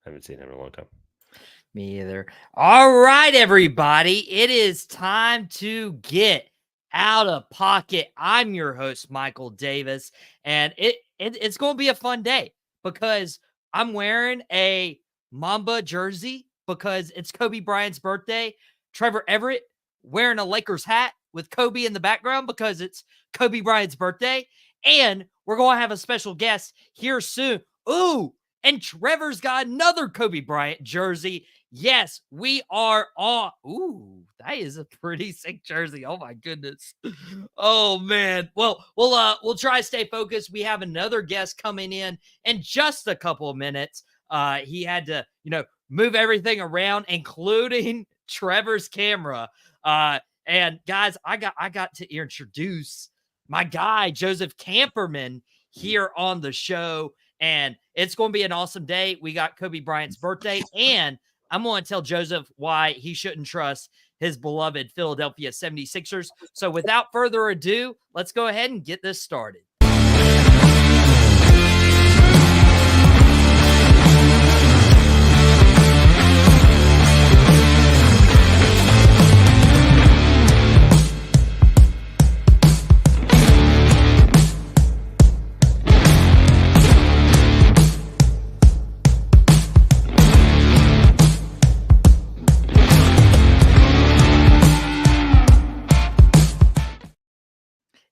haven't seen him in a long time. Me either. All right, everybody. It is time to get out of pocket. I'm your host, Michael Davis, and it's going to be a fun day because I'm wearing a Mamba jersey because it's Kobe Bryant's birthday. Trevor Everett wearing a Lakers hat with Kobe in the background because it's Kobe Bryant's birthday. And we're going to have a special guest here soon. Ooh, and Trevor's got another Kobe Bryant jersey. Yes, we are on. Ooh, that is a pretty sick jersey. Oh my goodness. Oh man. Well, we'll try to stay focused. We have another guest coming in just a couple of minutes. He had to, move everything around, including Trevor's camera. And guys, I got to introduce my guy Joseph Camperman here on the show, and it's going to be an awesome day. We got Kobe Bryant's birthday, and I'm going to tell Joseph why he shouldn't trust his beloved Philadelphia 76ers. So without further ado, let's go ahead and get this started.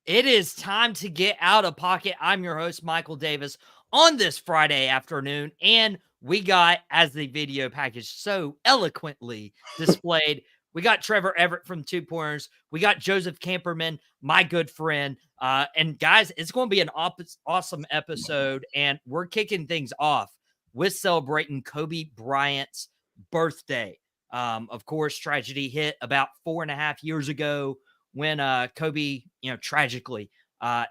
It is time to get out of pocket. I'm your host, Michael Davis, on this Friday afternoon. And we got, as the video package so eloquently displayed, we got Trevor Everett from 2 Pointers. We got Joseph Camperman, my good friend. And guys, it's going to be an awesome episode. And we're kicking things off with celebrating Kobe Bryant's birthday. Of course, tragedy hit about 4.5 years ago when Kobe, tragically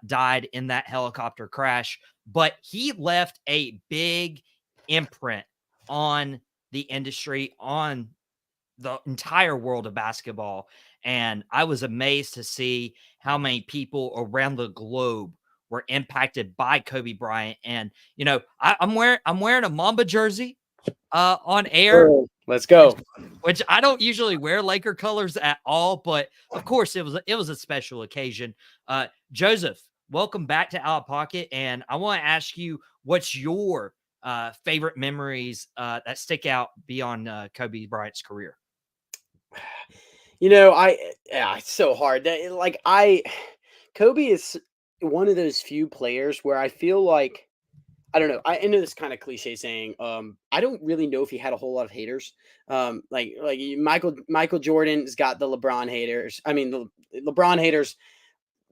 died in that helicopter crash. But he left a big imprint on the industry, on the entire world of basketball. And I was amazed to see how many people around the globe were impacted by Kobe Bryant. And, I'm wearing a Mamba jersey on air. Oh, let's go. Which I don't usually wear Laker colors at all, but of course it was a special occasion. Joseph, welcome back to Out of Pocket, and I want to ask you, what's your favorite memories that stick out beyond Kobe Bryant's career? It's so hard. Kobe is one of those few players where I feel like, I don't know. I know this kind of cliche saying. I don't really know if he had a whole lot of haters. Like Michael Jordan's got the LeBron haters. I mean, the LeBron haters,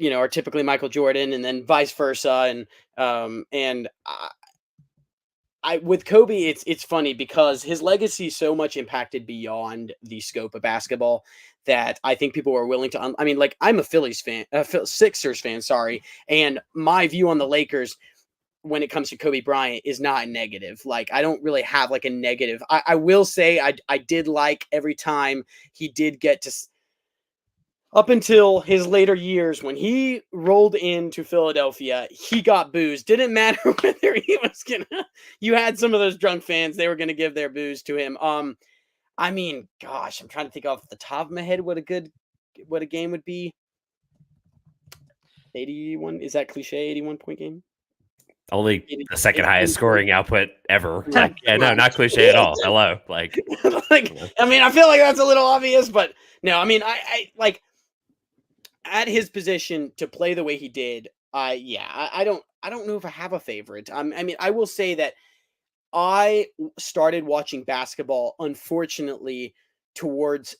are typically Michael Jordan, and then vice versa. And I with Kobe, it's funny because his legacy so much impacted beyond the scope of basketball that I think people were willing to. I'm a Sixers fan, sorry, and my view on the Lakers when it comes to Kobe Bryant is not negative. Like, I don't really have like a negative. I will say I did like every time he did get to, up until his later years when he rolled into Philadelphia, he got boos. Didn't matter whether he was you had some of those drunk fans, they were gonna give their boos to him. I'm trying to think off the top of my head what a game would be. 81, is that cliche? 81 point game? Only the second highest scoring output ever. Not cliche at all. Hello. I feel like that's a little obvious, but no, I at his position to play the way he did. I don't know if I have a favorite. I will say that I started watching basketball, unfortunately, towards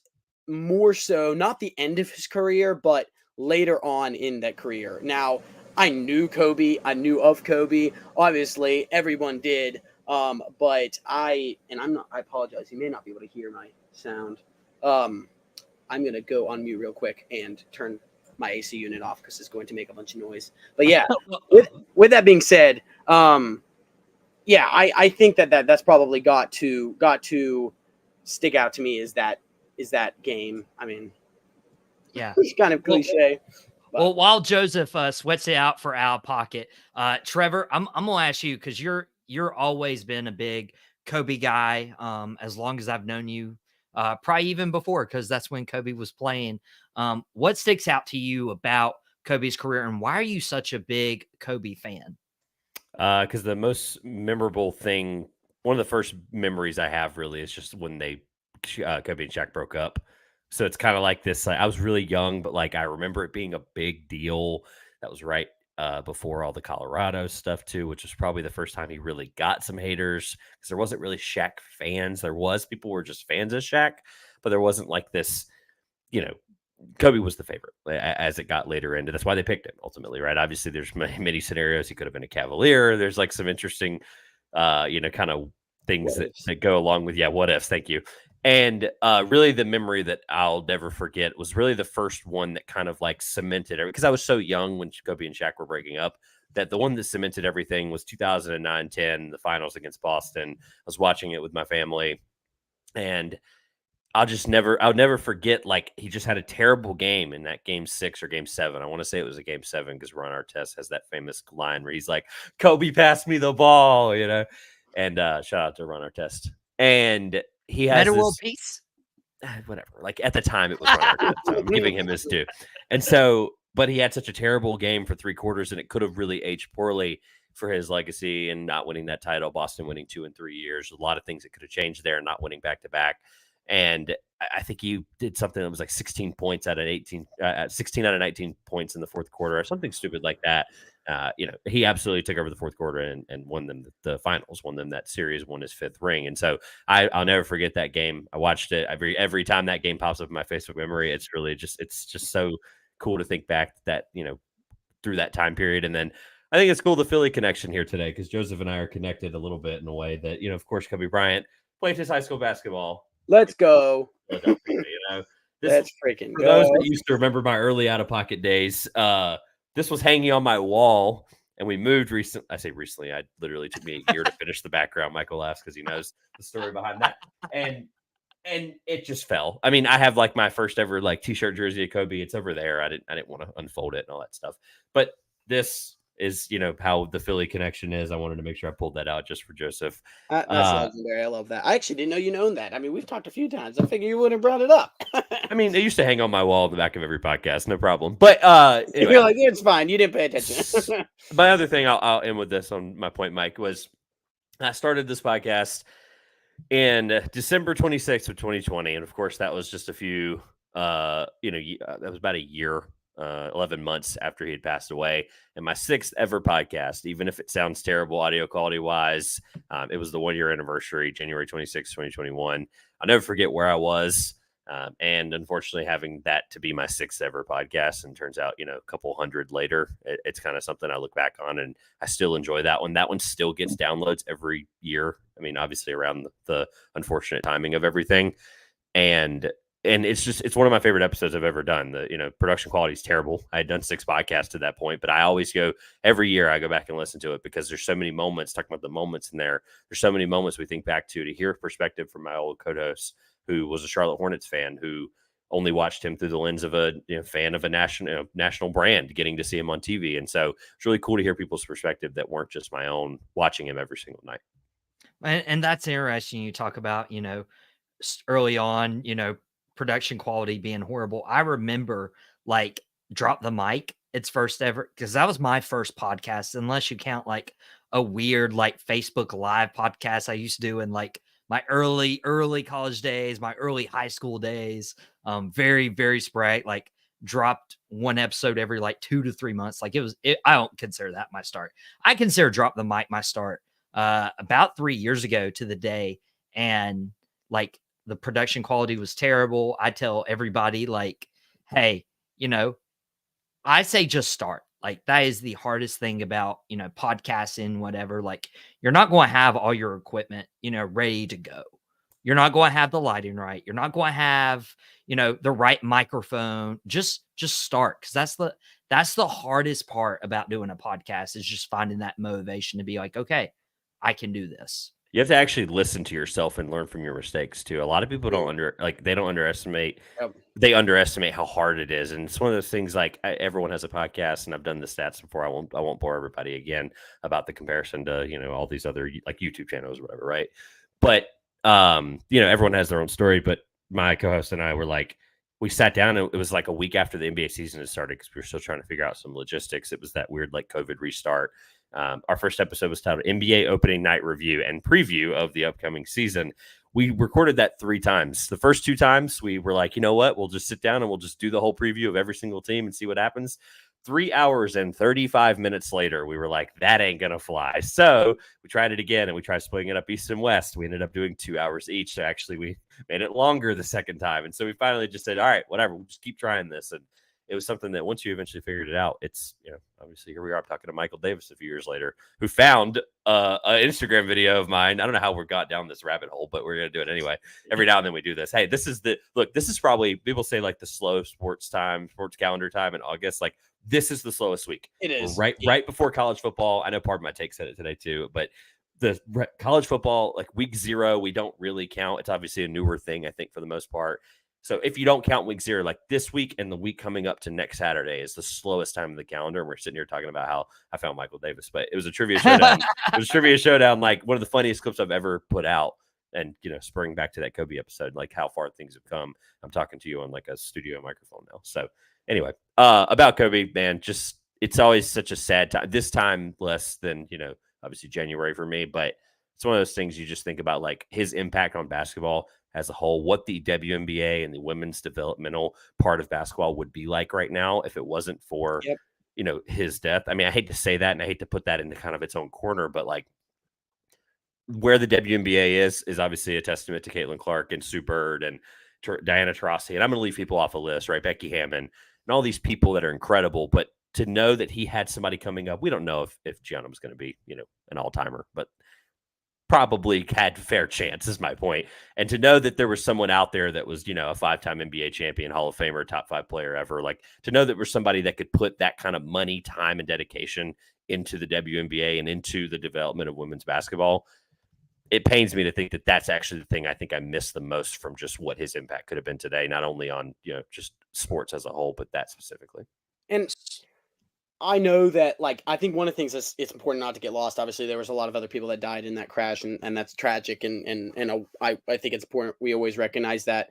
more so, not the end of his career, but later on in that career. Now, I knew Kobe. I knew of Kobe. Obviously, everyone did. But I apologize. You may not be able to hear my sound. I'm going to go on mute real quick and turn my AC unit off because it's going to make a bunch of noise. But yeah, with that being said, I think that's probably got to stick out to me is that game. Yeah, it's kind of cliche. Well, while Joseph sweats it out for Out of Pocket, Trevor, I'm gonna ask you because you're always been a big Kobe guy as long as I've known you, probably even before, because that's when Kobe was playing. What sticks out to you about Kobe's career, and why are you such a big Kobe fan? Because the most memorable thing, one of the first memories I have really is just when Kobe and Shaq broke up. So it's kind of like this. Like, I was really young, but like I remember it being a big deal. That was right before all the Colorado stuff too, which was probably the first time he really got some haters because there wasn't really Shaq fans. There was people who were just fans of Shaq, but there wasn't like this, you know, Kobe was the favorite as it got later into. That's why they picked him ultimately, right? Obviously, there's many scenarios. He could have been a Cavalier. There's like some interesting, kind of things that go along with what ifs. Thank you. And really, the memory that I'll never forget was really the first one that kind of like cemented it, because I was so young when Kobe and Shaq were breaking up. That the one that cemented everything was 2009-10, the finals against Boston. I was watching it with my family, and I'll never forget, like, he just had a terrible game in that game 6 or game 7. I want to say it was a game 7 because Ron Artest has that famous line where he's like, Kobe passed me the ball, and shout out to Ron Artest. And he has Meta World this, Peace. whatever, like at the time it was Ron Artest, so I'm giving him his due. And so, but he had such a terrible game for 3 quarters, and it could have really aged poorly for his legacy and not winning that title. Boston winning 2 in 3 years, a lot of things that could have changed there, not winning back to back. And I think he did something that was like 16 points out of 18, 16 out of 19 points in the fourth quarter, or something stupid like that. He absolutely took over the fourth quarter and won them the finals, won them that series, won his 5th ring. And so I'll never forget that game. I watched it every time that game pops up in my Facebook memory. It's just so cool to think back that, through that time period. And then I think it's cool, the Philly connection here today, because Joseph and I are connected a little bit in a way that, of course, Kobe Bryant played his high school basketball. Let's go. Let's freaking for go. those that used to remember my early out of pocket days, this was hanging on my wall, and we moved recently. I say recently, I literally took me a year to finish the background. Michael laughs because he knows the story behind that. And it just fell. I mean, I have like my first ever like t-shirt jersey of Kobe. It's over there. I didn't want to unfold it and all that stuff. But this is, how the Philly connection is. I wanted to make sure I pulled that out just for Joseph. That's legendary. I love that. I actually didn't know you owned that. I mean, we've talked a few times. I figure you wouldn't have brought it up. I mean, they used to hang on my wall at the back of every podcast. No problem. But anyway, you're like, it's fine. You didn't pay attention. My other thing, I'll end with this on my point, Mike, was I started this podcast in December 26th of 2020. And of course, that was just a few, that was about a year, 11 months after he had passed away. And my 6th ever podcast, even if it sounds terrible audio quality wise, it was the 1-year anniversary, January 26th, 2021. I'll never forget where I was. And unfortunately, having that to be my 6th ever podcast, and turns out, a couple hundred later, it's kind of something I look back on, and I still enjoy that one. That one still gets downloads every year. I mean, obviously around the unfortunate timing of everything. And it's one of my favorite episodes I've ever done. The, production quality is terrible. I had done 6 podcasts to that point, but I always go every year. I go back and listen to it because there's so many moments, talking about the moments in there. There's so many moments we think back to hear perspective from my old co-host, who was a Charlotte Hornets fan, who only watched him through the lens of a fan of a national brand, getting to see him on TV. And so it's really cool to hear people's perspective that weren't just my own, watching him every single night. And that's interesting. You talk about, early on, production quality being horrible. I remember like Drop the Mic, its first ever, because that was my first podcast, unless you count like a weird like Facebook Live podcast I used to do in like my early college days, my early high school days. Very, very sporadic, like dropped one episode every like 2 to 3 months. Like I don't consider that my start. I consider Drop the Mic my start about 3 years ago to the day. And like the production quality was terrible. I tell everybody like, hey, I say just start. Like that is the hardest thing about, podcasting, whatever. Like you're not going to have all your equipment, ready to go. You're not going to have the lighting right. You're not going to have, the right microphone. Just start. Cause that's the hardest part about doing a podcast, is just finding that motivation to be like, okay, I can do this. You have to actually listen to yourself and learn from your mistakes too. A lot of people don't underestimate. Yep. They underestimate how hard it is, and it's one of those things. Like everyone has a podcast, and I've done the stats before. I won't bore everybody again about the comparison to all these other like YouTube channels or whatever, right? But everyone has their own story. But my co-host and I were like, we sat down and it was like a week after the NBA season had started because we were still trying to figure out some logistics. It was that weird like COVID restart. Our first episode was titled NBA Opening Night Review and Preview of the upcoming season. We recorded that 3 times. The first 2 times we were like, you know what? We'll just sit down and we'll just do the whole preview of every single team and see what happens. 3 hours and 35 minutes later, we were like, that ain't going to fly. So we tried it again and we tried splitting it up east and west. We ended up doing 2 hours each. So actually we made it longer the second time. And so we finally just said, all right, whatever, we'll just keep trying this. And it was something that once you eventually figured it out, it's, obviously here we are talking to Michael Davis a few years later, who found an Instagram video of mine. I don't know how we got down this rabbit hole, but we're going to do it anyway. Every now and then we do this. Hey, this is probably, people say like the slow sports calendar time in August. Like this is the slowest week. It is. We're right before college football. I know part of my take said it today too, but the college football, like week 0, we don't really count. It's obviously a newer thing, I think, for the most part. So if you don't count week 0, like this week and the week coming up to next Saturday is the slowest time of the calendar. And we're sitting here talking about how I found Michael Davis, but it was a trivia showdown. It was a trivia showdown, like one of the funniest clips I've ever put out. And, spurring back to that Kobe episode, like how far things have come. I'm talking to you on like a studio microphone now. So anyway, about Kobe, man, just it's always such a sad time. This time less than, obviously January for me, but it's one of those things you just think about, like his impact on basketball as a whole, what the WNBA and the women's developmental part of basketball would be like right now if it wasn't for, his death. I mean, I hate to say that and I hate to put that into kind of its own corner, but like where the WNBA is obviously a testament to Caitlin Clark and Sue Bird and Diana Taurasi. And I'm going to leave people off a list, right? Becky Hammond and all these people that are incredible. But to know that he had somebody coming up, we don't know if Gianna was going to be, an all-timer, but probably had fair chance is my point. And to know that there was someone out there that was, a 5-time NBA champion, Hall of Famer, top 5 player ever, like to know that there was somebody that could put that kind of money, time, and dedication into the WNBA and into the development of women's basketball. It pains me to think that that's actually the thing I think I missed the most from just what his impact could have been today, not only on, just sports as a whole, but that specifically. And I know that, like, I think one of the things that's it's important not to get lost. Obviously, there was a lot of other people that died in that crash, and that's tragic. And I think it's important we always recognize that.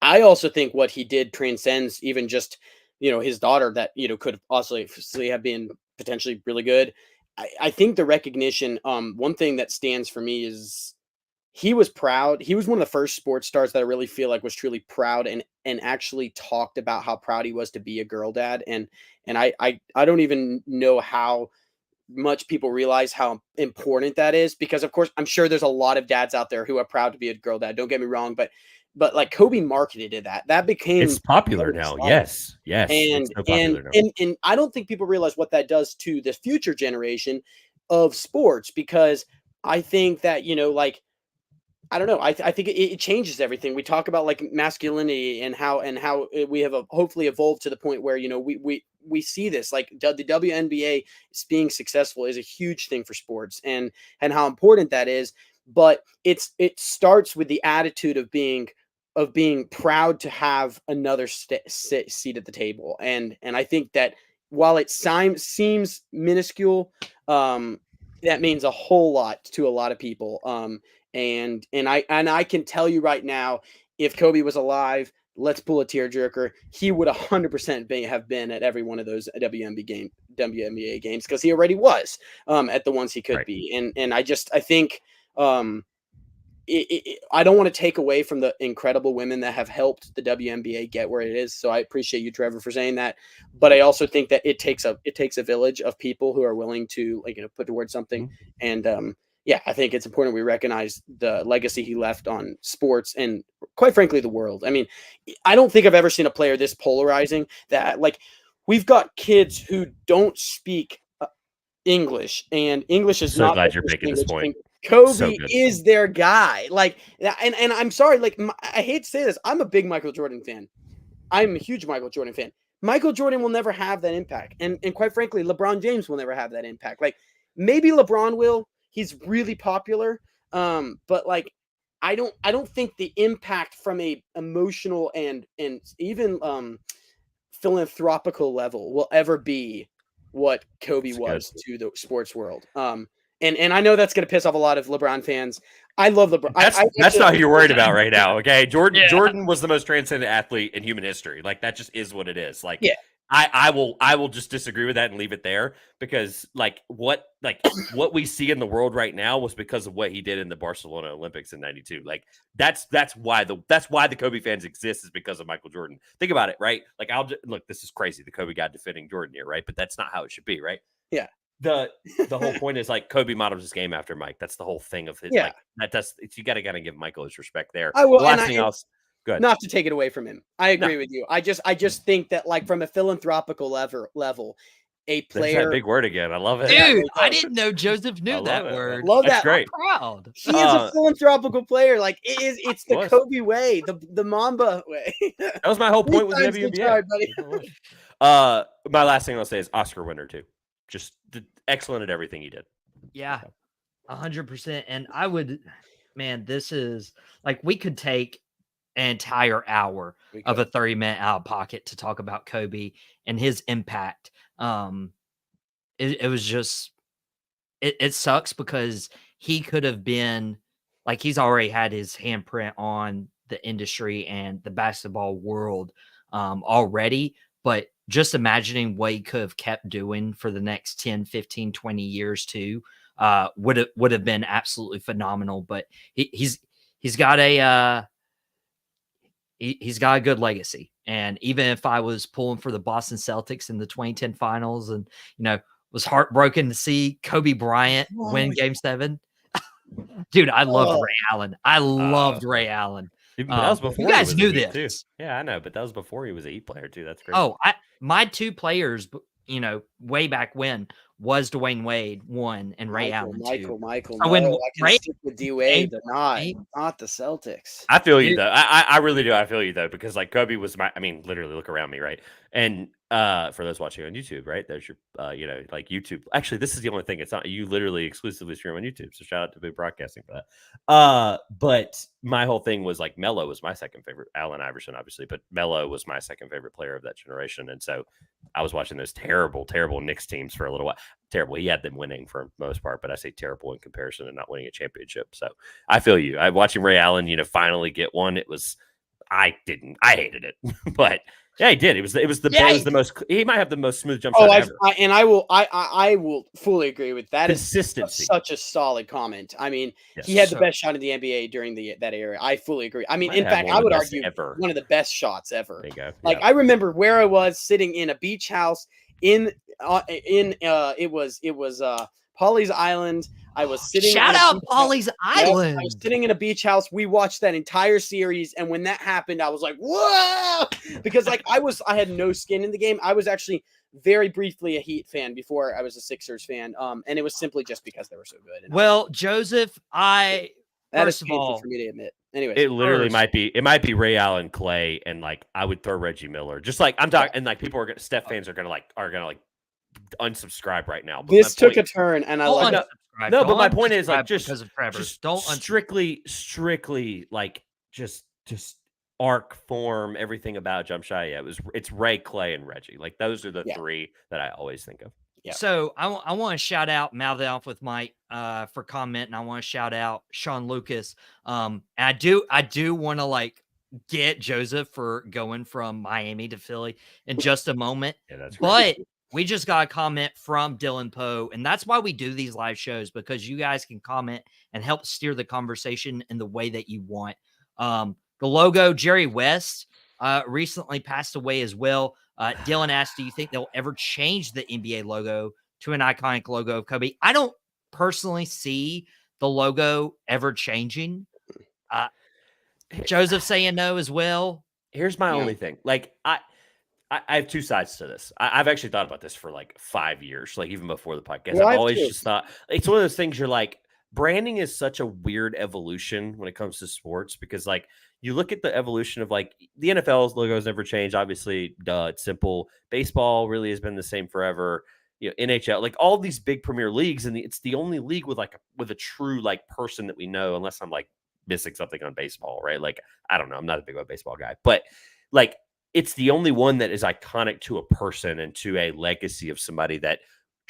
I also think what he did transcends even just his daughter that could also have been potentially really good. I think the recognition. One thing that stands for me is he was proud. He was one of the first sports stars that I really feel like was truly proud and actually talked about how proud he was to be a girl dad. And I don't even know how much people realize how important that is, because of course I'm sure there's a lot of dads out there who are proud to be a girl dad. Don't get me wrong, but like Kobe marketed that became it's popular now. Yes. And so popular now. and I don't think people realize what that does to the future generation of sports, because I think that like I don't know. I think it changes everything. We talk about like masculinity and how we have hopefully evolved to the point where we see this, like the WNBA being successful is a huge thing for sports and how important that is. But it starts with the attitude of being proud to have another seat at the table. And I think that while it seems minuscule, that means a whole lot to a lot of people. And I can tell you right now, if Kobe was alive, let's pull a tearjerker, he would 100% have been at every one of those WNBA games, because he already was at the ones he could be. And I think I don't want to take away from the incredible women that have helped the WNBA get where it is. So I appreciate you, Trevor, for saying that. But I also think that it takes a village of people who are willing to put towards something. And yeah, I think it's important we recognize the legacy he left on sports and, quite frankly, the world. I mean, I don't think I've ever seen a player this polarizing. That we've got kids who don't speak English, and English is not. So glad you're making this point. Kobe is their guy. And I'm sorry, I hate to say this, I'm a big Michael Jordan fan. I'm a huge Michael Jordan fan. Michael Jordan will never have that impact, and quite frankly, LeBron James will never have that impact. Maybe LeBron will. He's really popular, but I don't think the impact from a emotional and even philanthropical level will ever be what Kobe was to the sports world. And I know that's going to piss off a lot of LeBron fans. I love LeBron. That's not who you're worried about right now. Okay. Yeah. Jordan was the most transcendent athlete in human history. Like that just is what it is. Like Yeah. I will just disagree with that and leave it there because what we see in the world right now was because of what he did in the Barcelona Olympics in '92. Like that's why the Kobe fans exist is because of Michael Jordan. Think about it, right? Like look, this is crazy. The Kobe guy defending Jordan here, right? But that's not how it should be, right? Yeah. The whole point is like Kobe modeled his game after Mike. That's the whole thing of his Yeah. you gotta give Michael his respect there. I will. The last thing else. Good. Not to take it away from him. I agree with you. I just think that like from a philanthropical level, a There's player. that big word again. I love it. Dude, I didn't know Joseph knew that word. Love That's that. great. I'm proud. He is a philanthropical player. Like it's the Kobe way, the Mamba way. That was my whole point with the WNBA. Buddy. My last thing I'll say is Oscar winner too. Just excellent at everything he did. Yeah, 100%. And I would, man, this is like we could take an entire hour of a 30-minute out of pocket to talk about Kobe and his impact. It was just, it sucks because he could have been like, he's already had his handprint on the industry and the basketball world already, but just imagining what he could have kept doing for the next 10, 15, 20 years too, would have been absolutely phenomenal. But he's got a, he's got a good legacy. And even if I was pulling for the Boston Celtics in the 2010 finals and, was heartbroken to see Kobe Bryant win Game 7. Dude, I loved Ray Allen. I loved Ray Allen. That was before you guys knew this. Too. Yeah, I know, but that was before he was a Heat player too. That's great. Oh, my two players, way back when was Dwayne Wade 1 and Ray Allen 2. Michael. So when I can Ray stick with D Wade, but not the Celtics. I feel you though. I really do. I feel you though because like Kobe was literally look around me, right? And for those watching on YouTube, right? There's your like YouTube. Actually, this is the only thing. It's not you literally exclusively stream on YouTube. So shout out to Big Broadcasting for that. But my whole thing was like Melo was my second favorite. Allen Iverson, obviously, but Melo was my second favorite player of that generation. And so I was watching those terrible Knicks teams for a little while. Terrible. He had them winning for the most part, but I say terrible in comparison and not winning a championship. So I feel you. I watching Ray Allen, finally get one. I hated it, but yeah, he did. It was the most. He might have the most smooth jump shot ever. I will fully agree with that. Consistency. Is such a solid comment. I mean, he had the best shot in the NBA during that era. I fully agree. I mean, in fact, I would argue one of the best shots ever. There you go. Like I remember where I was sitting in a beach house it was Pawleys Island. I was sitting. Shout out Pawleys Island. I was sitting in a beach house. We watched that entire series, and when that happened, I was like, "Whoa!" Because like I had no skin in the game. I was actually very briefly a Heat fan before I was a Sixers fan. And it was simply just because they were so good. Well, Joseph, first of all, for me to admit. Anyway, it literally might be Ray Allen, Clay, and like I would throw Reggie Miller. Just like I'm talking, and like people are Steph fans are gonna unsubscribe right now. But this took a turn, and I like it. No, but my point is like just because of Trevor. Don't strictly like just arc form everything about jump shot. Yeah, it's Ray, Clay, and Reggie. Like those are the three that I always think of. Yeah. So I want to shout out Mouth Off with Mike for comment, and I want to shout out Sean Lucas. And I do want to like get Joseph for going from Miami to Philly in just a moment. Yeah, that's but we just got a comment from Dylan Poe, and that's why we do these live shows, because you guys can comment and help steer the conversation in the way that you want. The logo, Jerry West, recently passed away as well. Dylan asked, do you think they'll ever change the NBA logo to an iconic logo of Kobe? I don't personally see the logo ever changing. Joseph saying no as well. Here's my only thing. Like, I have two sides to this. I've actually thought about this for like 5 years, like even before the podcast. Well, I've always just thought it's one of those things you're like, branding is such a weird evolution when it comes to sports, because like you look at the evolution of like the NFL's logo has never changed. Obviously, it's simple. Baseball really has been the same forever. NHL, like all these big premier leagues, and it's the only league with a true like person that we know, unless I'm like missing something on baseball, right? Like, I don't know. I'm not a big baseball guy, but like it's the only one that is iconic to a person and to a legacy of somebody that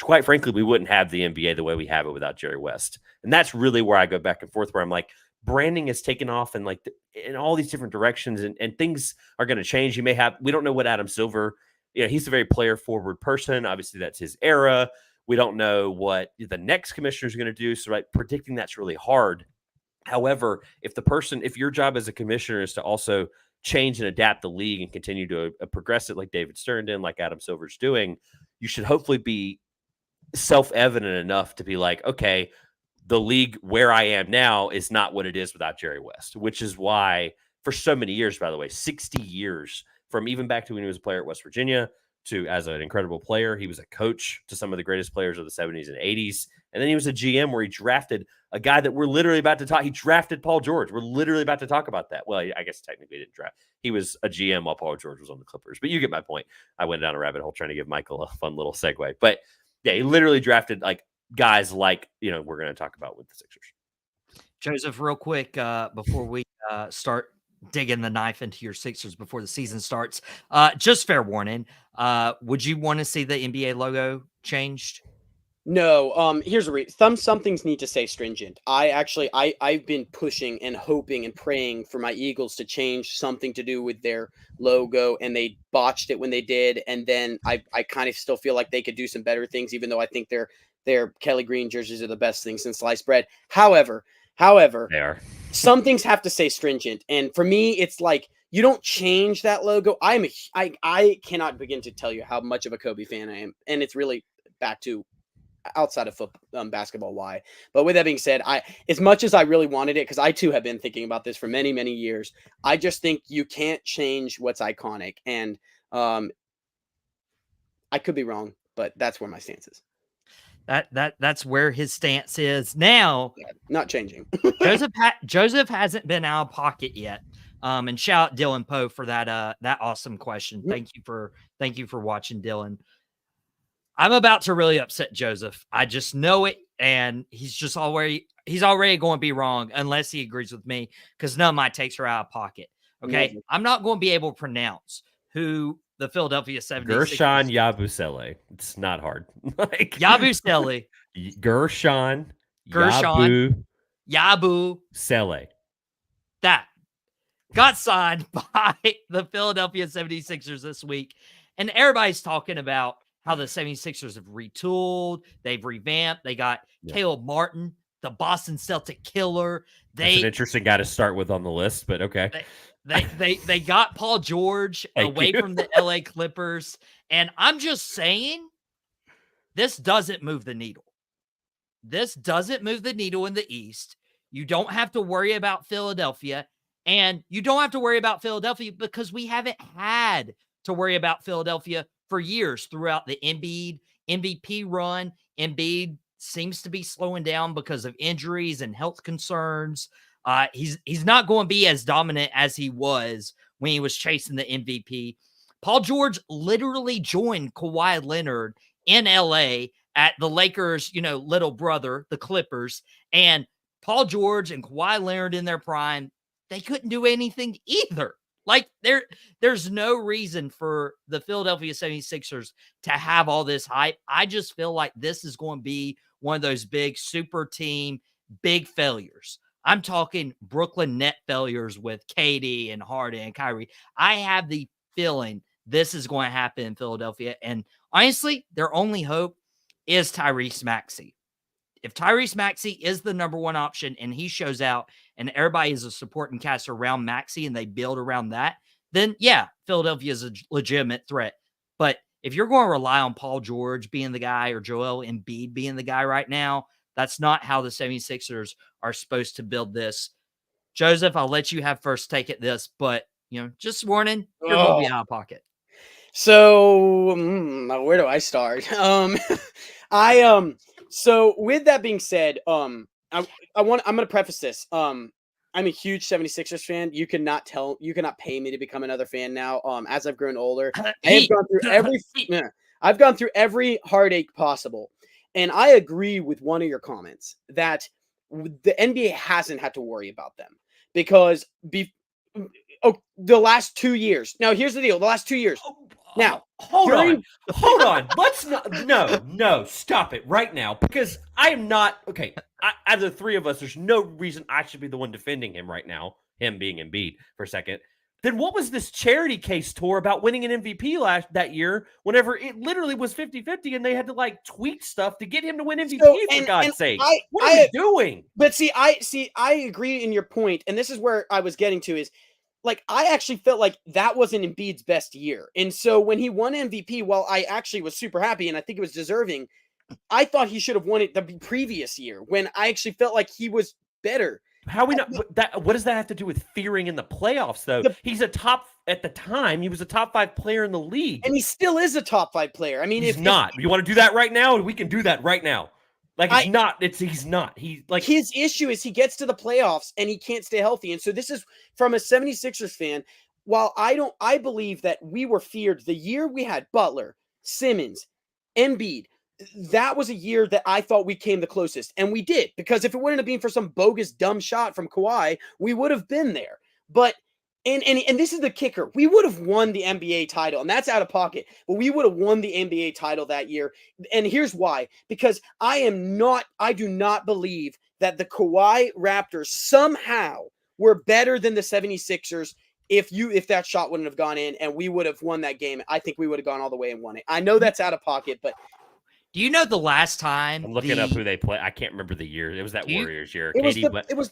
quite frankly, we wouldn't have the NBA the way we have it without Jerry West. And that's really where I go back and forth, where I'm like, branding has taken off and like in all these different directions, and things are going to change. We don't know what Adam Silver, he's a very player forward person. Obviously, that's his era. We don't know what the next commissioner is going to do. So, right, predicting that's really hard. However, if your job as a commissioner is to also change and adapt the league and continue to progress it like David Stern did, like Adam Silver's doing, you should hopefully be self-evident enough to be like, okay, the league where I am now is not what it is without Jerry West, which is why for so many years, by the way, 60 years, from even back to when he was a player at West Virginia to as an incredible player, he was a coach to some of the greatest players of the 70s and 80s. And then he was a GM where he drafted a guy that we're literally about to talk. He drafted Paul George. We're literally about to talk about that. Well, I guess technically he didn't draft. He was a GM while Paul George was on the Clippers. But you get my point. I went down a rabbit hole trying to give Michael a fun little segue. But yeah, he literally drafted like guys like, we're going to talk about with the Sixers. Joseph, real quick, before we start digging the knife into your Sixers before the season starts, just fair warning, would you want to see the NBA logo changed? No, here's a reason. Some things need to stay stringent. I've been pushing and hoping and praying for my Eagles to change something to do with their logo, and they botched it when they did. And then I kind of still feel like they could do some better things, even though I think their Kelly Green jerseys are the best thing since sliced bread. However, They are. some things have to stay stringent, and for me, it's like you don't change that logo. I cannot begin to tell you how much of a Kobe fan I am, and it's really back to outside of football, basketball, why. But with that being said, as much as I really wanted it, because I too have been thinking about this for many, many years, I just think you can't change what's iconic. And I could be wrong, but that's where my stance is. That's where his stance is now. Yeah, not changing. Joseph hasn't been out of pocket yet. And shout out Dylan Poe for that awesome question. Thank you for watching, Dylan. I'm about to really upset Joseph. I just know it, and he's already going to be wrong unless he agrees with me, because none of my takes are out of pocket. Okay, Never. I'm not going to be able to pronounce who the Philadelphia 76ers. Guerschon Yabusele. It's not hard. Like Yabusele. Guerschon Yabusele. That got signed by the Philadelphia 76ers this week, and everybody's talking about how the 76ers have retooled, they've revamped, they got Caleb Martin, the Boston Celtic killer. That's an interesting guy to start with on the list, but okay. They got Paul George away from the LA Clippers, and I'm just saying, this doesn't move the needle. This doesn't move the needle in the East. You don't have to worry about Philadelphia, and you don't have to worry about Philadelphia because we haven't had to worry about Philadelphia for years throughout the Embiid MVP run. Embiid seems to be slowing down because of injuries and health concerns. He's not going to be as dominant as he was when he was chasing the MVP. Paul George literally joined Kawhi Leonard in LA at the Lakers, little brother, the Clippers. And Paul George and Kawhi Leonard in their prime, they couldn't do anything either. Like, there's no reason for the Philadelphia 76ers to have all this hype. I just feel like this is going to be one of those big super team, big failures. I'm talking Brooklyn net failures with KD and Harden and Kyrie. I have the feeling this is going to happen in Philadelphia. And honestly, their only hope is Tyrese Maxey. If Tyrese Maxey is the number one option and he shows out and everybody is a supporting cast around Maxey and they build around that, then yeah, Philadelphia is a legitimate threat. But if you're going to rely on Paul George being the guy or Joel Embiid being the guy right now, that's not how the 76ers are supposed to build this. Joseph, I'll let you have first take at this, but just warning, you're going to be out of pocket. So where do I start? So with that being said, I'm going to preface this. I'm a huge 76ers fan. You cannot pay me to become another fan now. As I've grown older, I've gone through every heartache possible. And I agree with one of your comments that the NBA hasn't had to worry about them because the last 2 years. Now, here's the deal. The last 2 years, Now, hold on. Let's not. No, stop it right now because I am not okay. Out of the three of us, there's no reason I should be the one defending him right now. Him being Embiid for a second. Then what was this charity case tour about winning an MVP that year whenever it literally was 50-50 and they had to like tweak stuff to get him to win MVP for God's sake? What are we doing? But I agree in your point, and this is where I was getting to is like I actually felt like that wasn't Embiid's best year. And so when he won MVP, while I actually was super happy and I think it was deserving, I thought he should have won it the previous year when I actually felt like he was better. How we not that? What does that have to do with fearing in the playoffs, though? He's at the time. He was a top 5 player in the league, and he still is a top 5 player. I mean, he's not. You want to do that right now? We can do that right now. Like he's not. He's like his issue is he gets to the playoffs and he can't stay healthy. And so this is from a 76ers fan. While I believe that we were feared the year we had Butler, Simmons, Embiid. That was a year that I thought we came the closest, and we did, because if it wouldn't have been for some bogus dumb shot from Kawhi, we would have been there. But and this is the kicker: we would have won the NBA title, and that's out of pocket. But we would have won the NBA title that year, and here's why: because I do not believe that the Kawhi Raptors somehow were better than the 76ers. If that shot wouldn't have gone in, and we would have won that game, I think we would have gone all the way and won it. I know that's out of pocket, but. Do you know the last time? I'm looking up who they play. I can't remember the year. It was that Warriors year.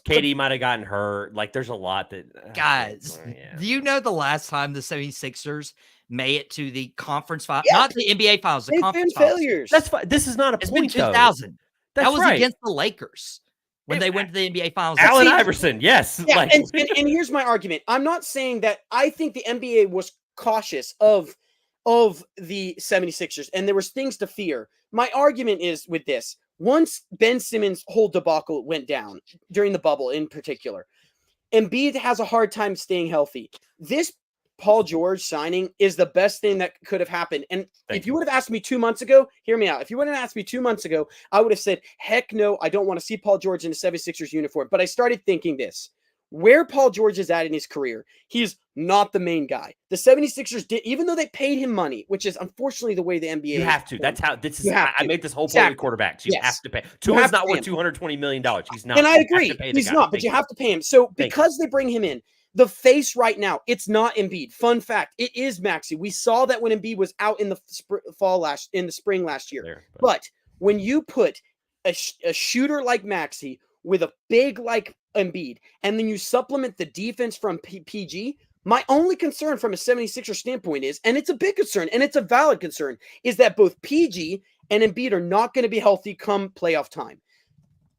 Katie might have gotten hurt. Like, there's a lot that guys. Do you know the last time the 76ers made it to the conference final? Yeah. Not the NBA finals. The conference finals. Failures. That's fine. This is not a it's point. Been 2000. That was right. against the Lakers when they went to the NBA finals. Allen Iverson. Yes. Yeah, and here's my argument. I'm not saying that. I think the NBA was cautious of the 76ers, and there was things to fear. My argument is with this. Once Ben Simmons' whole debacle went down during the bubble in particular, Embiid has a hard time staying healthy. This Paul George signing is the best thing that could have happened. And if you would have asked me 2 months ago, hear me out. If you would have asked me 2 months ago, I would have said, heck no, I don't want to see Paul George in a 76ers uniform. But I started thinking this. Where Paul George is at in his career, he's not the main guy. The 76ers did, even though they paid him money, which is unfortunately the way the NBA You have to. That's how this is. I made this whole point with quarterbacks. You have to pay. Tua's not worth $220 million. He's not. And I agree. He's not, but you have to pay him. So because they bring him in, the face right now, it's not Embiid. Fun fact, it is Maxey. We saw that when Embiid was out in the spring last year. But when you put a shooter like Maxey with a big like Embiid, and then you supplement the defense from PG, my only concern from a 76er standpoint is, and it's a big concern, and it's a valid concern, is that both PG and Embiid are not going to be healthy come playoff time.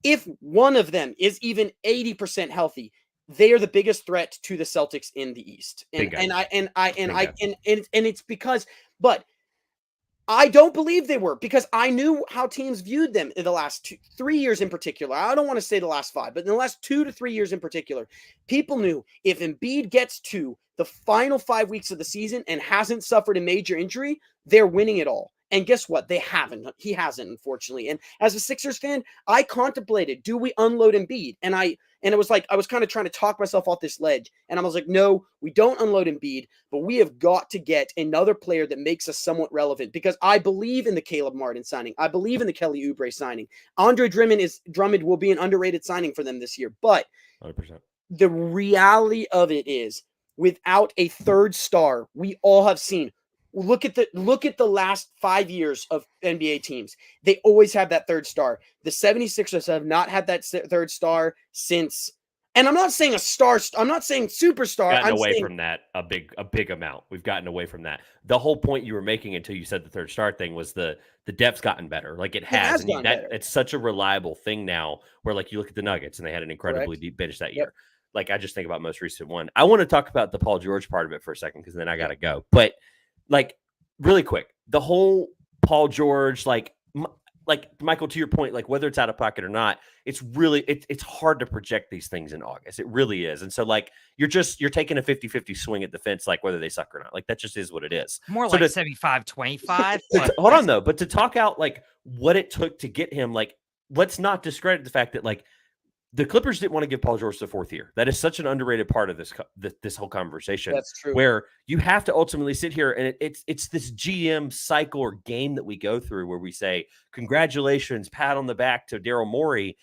If one of them is even 80% healthy, they are the biggest threat to the Celtics in the East. And it's because, but I don't believe they were, because I knew how teams viewed them in the last 3 years in particular. I don't want to say the last 5, but in the last 2 to 3 years in particular, people knew if Embiid gets to the final 5 weeks of the season and hasn't suffered a major injury, they're winning it all. And guess what? They haven't. He hasn't, unfortunately. And as a Sixers fan, I contemplated, do we unload Embiid? And it was like, I was kind of trying to talk myself off this ledge. And I was like, no, we don't unload Embiid, but we have got to get another player that makes us somewhat relevant, because I believe in the Caleb Martin signing. I believe in the Kelly Oubre signing. Andre Drummond will be an underrated signing for them this year. But 100%. The reality of it is, without a third star, we all have seen, look at the last 5 years of NBA teams. They always have that third star. The 76ers have not had that third star since, and I'm not saying a star, I'm not saying superstar. Gotten away from that a big amount. We've gotten away from that. The whole point you were making until you said the third star thing was the depth's gotten better. Like it has and better. It's such a reliable thing now, where like you look at the Nuggets and they had an incredibly deep bench that year. Yep. Like I just think about most recent one. I want to talk about the Paul George part of it for a second, because then I got to go. But like really quick, the whole Paul George, like Michael, to your point, like whether it's out of pocket or not, it's really, it's hard to project these things in August. It really is. And so like, you're taking a 50-50 swing at the fence, like whether they suck or not. Like that just is what it is. More so like 75-25. Hold on though. But to talk out like what it took to get him, like, let's not discredit the fact that like the Clippers didn't want to give Paul George the fourth year. That is such an underrated part of this whole conversation. That's true. Where you have to ultimately sit here, and it's this GM cycle or game that we go through where we say, congratulations, pat on the back to Daryl Morey.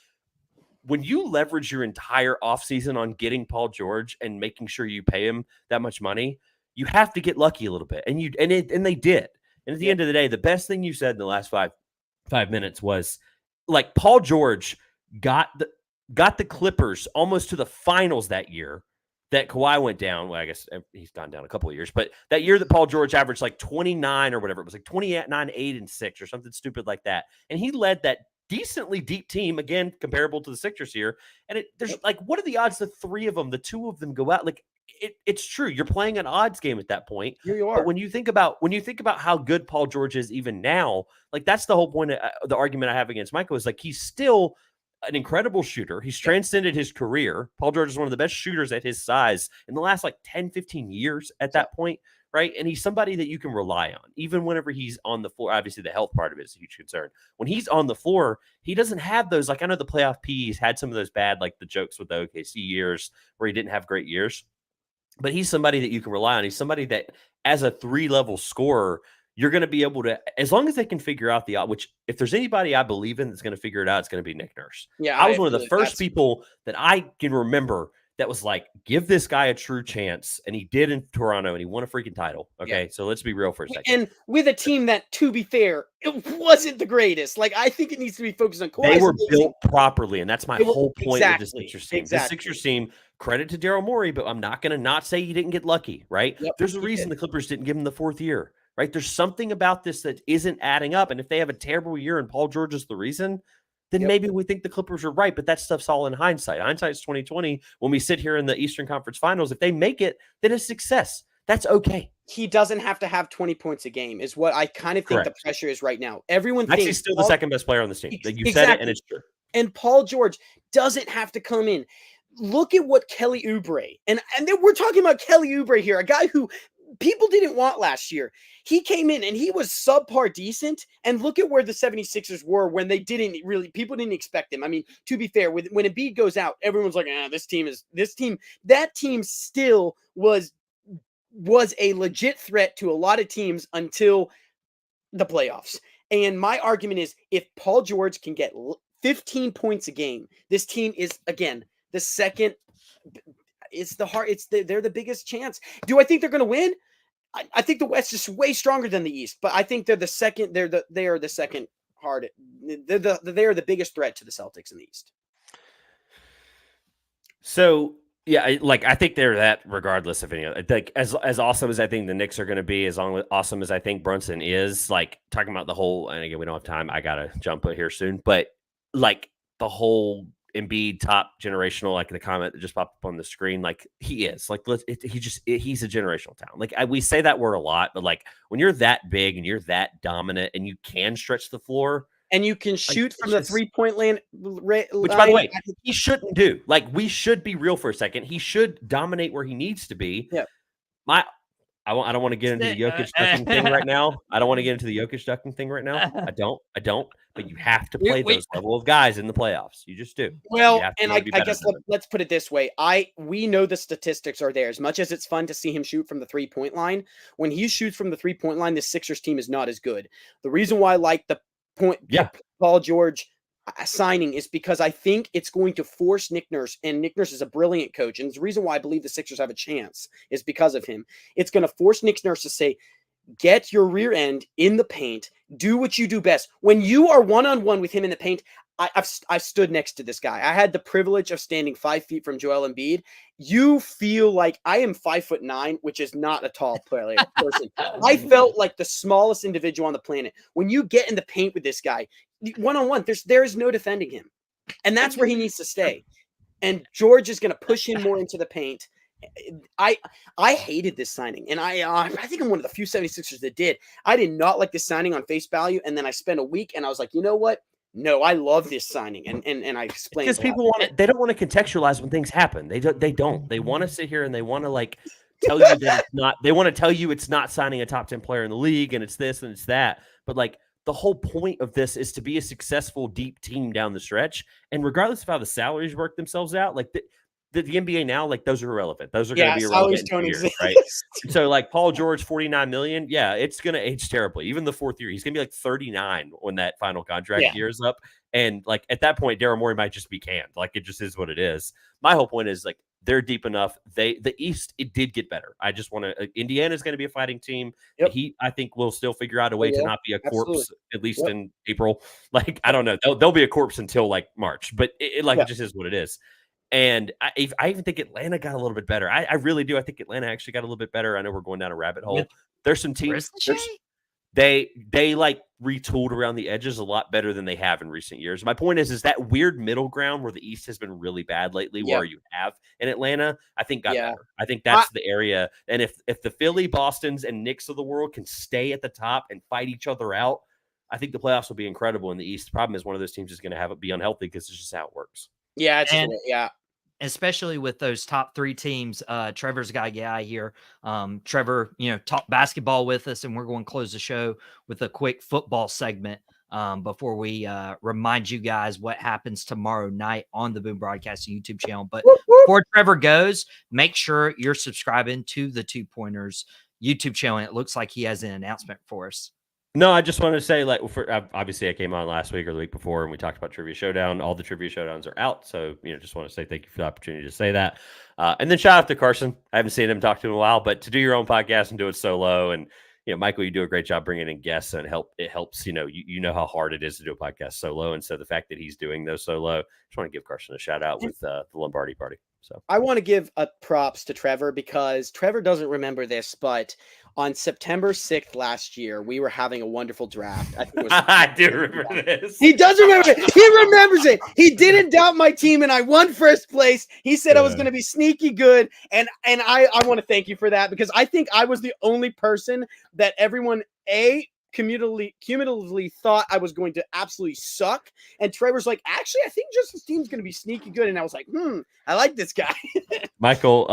When you leverage your entire offseason on getting Paul George and making sure you pay him that much money, you have to get lucky a little bit. And they did. And at the end of the day, the best thing you said in the last five minutes was, like, Paul George got the Clippers almost to the finals that year that Kawhi went down. Well, I guess he's gone down a couple of years, but that year that Paul George averaged like 29 or whatever, it was like 29, 8, and 6 or something stupid like that. And he led that decently deep team, again, comparable to the Sixers here. And there's like, what are the odds the two of them go out? Like, it's true. You're playing an odds game at that point. Here you are. But when you think about how good Paul George is even now, like, that's the whole point of the argument I have against Michael is, like, he's still an incredible shooter. He's transcended his career. Paul George is one of the best shooters at his size in the last like 10, 15 years at that point, right? And he's somebody that you can rely on, even whenever he's on the floor. Obviously, the health part of it is a huge concern. When he's on the floor, he doesn't have those, like, I know the playoff P's had some of those bad, like the jokes with the OKC years where he didn't have great years, but he's somebody that you can rely on. He's somebody that, as a 3-level scorer, you're going to be able to, as long as they can figure out which, if there's anybody I believe in that's going to figure it out, it's going to be Nick Nurse. Yeah, I was one of the first people that I can remember that was like, give this guy a true chance. And he did in Toronto, and he won a freaking title. Okay, so let's be real for a second. And with a team that, to be fair, it wasn't the greatest. Like, I think it needs to be focused on Kawhi. They were built properly, and that's my whole point with the Sixers team. Exactly. The Sixers team, credit to Daryl Morey, but I'm not going to not say he didn't get lucky, right? Yep, there's a reason the Clippers didn't give him the fourth year. Right? There's something about this that isn't adding up. And if they have a terrible year and Paul George is the reason, then maybe we think the Clippers are right. But that stuff's all in hindsight. Hindsight's 2020. When we sit here in the Eastern Conference Finals, if they make it, then it's success. That's okay. He doesn't have to have 20 points a game, is what I kind of think the pressure is right now. Everyone thinks he's still the second best player on the team. You said it, and it's true. And Paul George doesn't have to come in. Look at what Kelly Oubre, and then we're talking about Kelly Oubre here, a guy who people didn't want last year. He came in and he was subpar decent. And look at where the 76ers were when they people didn't expect him. I mean, to be fair, when Embiid goes out, everyone's like, that team still was a legit threat to a lot of teams until the playoffs. And my argument is, if Paul George can get 15 points a game, this team is, again, the second. They're the biggest chance. Do I think they're going to win? I think the West is way stronger than the East, but I think they're the second. They are the second hard. They are the biggest threat to the Celtics in the East. So yeah, I think they're that regardless of any other. Like, as awesome as I think the Knicks are going to be, as awesome as I think Brunson is, like, talking about the whole. And again, we don't have time. I gotta jump here soon, but like the whole Embiid top generational, like the comment that just popped up on the screen, like, he is like, he's a generational talent. Like, we say that word a lot, but like, when you're that big and you're that dominant and you can stretch the floor and you can shoot from the 3-point line, which, by the way, he shouldn't do. Like, we should be real for a second. He should dominate where he needs to be. Yeah. I don't want to get into the Jokic ducking thing right now. I don't want to get into the Jokic ducking thing right now. I don't. But you have to play those level of guys in the playoffs. You just do. Well, and I guess let's put it this way. We know the statistics are there. As much as it's fun to see him shoot from the 3-point line, when he shoots from the 3-point line, the Sixers team is not as good. The reason why I like the Paul George signing is because I think it's going to force Nick Nurse, and Nick Nurse is a brilliant coach, and the reason why I believe the Sixers have a chance is because of him. It's going to force Nick Nurse to say, get your rear end in the paint, do what you do best. When you are one-on-one with him in the paint, I've stood next to this guy. I had the privilege of standing 5 feet from Joel Embiid. You feel like I am 5'9", which is not a tall player person. I felt like the smallest individual on the planet. When you get in the paint with this guy, one-on-one, there is no defending him. And that's where he needs to stay. And George is going to push him more into the paint. I hated this signing, and I think I'm one of the few 76ers that did. I did not like this signing on face value, and then I spent a week, and I was like, you know what? No, I love this signing, and I explained because people they don't want to contextualize when things happen. They don't. They want to sit here and they want to like tell you that it's not. They want to tell you it's not signing a top 10 player in the league, and it's this and it's that. But like, the whole point of this is to be a successful deep team down the stretch. And regardless of how the salaries work themselves out, like the NBA now, like those are irrelevant. Those are going to be salaries irrelevant in don't 2 years, exist. right? And so like Paul George, 49 million. Yeah, it's going to age terribly. Even the 4th year, he's going to be like 39 when that final contract year is up. And like at that point, Daryl Morey might just be canned. Like it just is what it is. My whole point is like they're deep enough. The East, it did get better. I just want to. Indiana is going to be a fighting team. Yep. The Heat, I think, will still figure out a way to not be a corpse at least in April. Like I don't know, they'll be a corpse until like March, but it just is what it is. And I even think Atlanta got a little bit better. I really do. I think Atlanta actually got a little bit better. I know we're going down a rabbit hole. There's some teams. They like retooled around the edges a lot better than they have in recent years. My point is that weird middle ground where the East has been really bad lately, where you have in Atlanta, I think got better. I think that's the area. And if the Philly, Bostons, and Knicks of the world can stay at the top and fight each other out, I think the playoffs will be incredible in the East. The problem is one of those teams is going to have it be unhealthy because it's just how it works. Yeah, especially with those top 3 teams. Trevor's got a guy here. Trevor, talk basketball with us, and we're going to close the show with a quick football segment before we remind you guys what happens tomorrow night on the Boom Broadcasting YouTube channel. But before Trevor goes, make sure you're subscribing to the 2 Pointers YouTube channel. And it looks like he has an announcement for us. No, I just wanted to say, like, obviously I came on last week or the week before, and we talked about Trivia Showdown. All the Trivia Showdowns are out, so just want to say thank you for the opportunity to say that. And then shout out to Carson. I haven't seen him talk to him in a while, but to do your own podcast and do it solo, and Michael, you do a great job bringing in guests, and it helps. You know how hard it is to do a podcast solo, and so the fact that he's doing those solo, I just want to give Carson a shout out with the Lombardi Party. So I want to give props to Trevor because Trevor doesn't remember this, but on September 6th last year, we were having a wonderful draft. I think it was I do remember this. He does remember it. He remembers it. He didn't doubt my team, and I won first place. He said I was going to be sneaky good, and I want to thank you for that because I think I was the only person that everyone cumulatively thought I was going to absolutely suck. And Trevor's like, actually, I think Justin's team's going to be sneaky good. And I was like, I like this guy. Michael,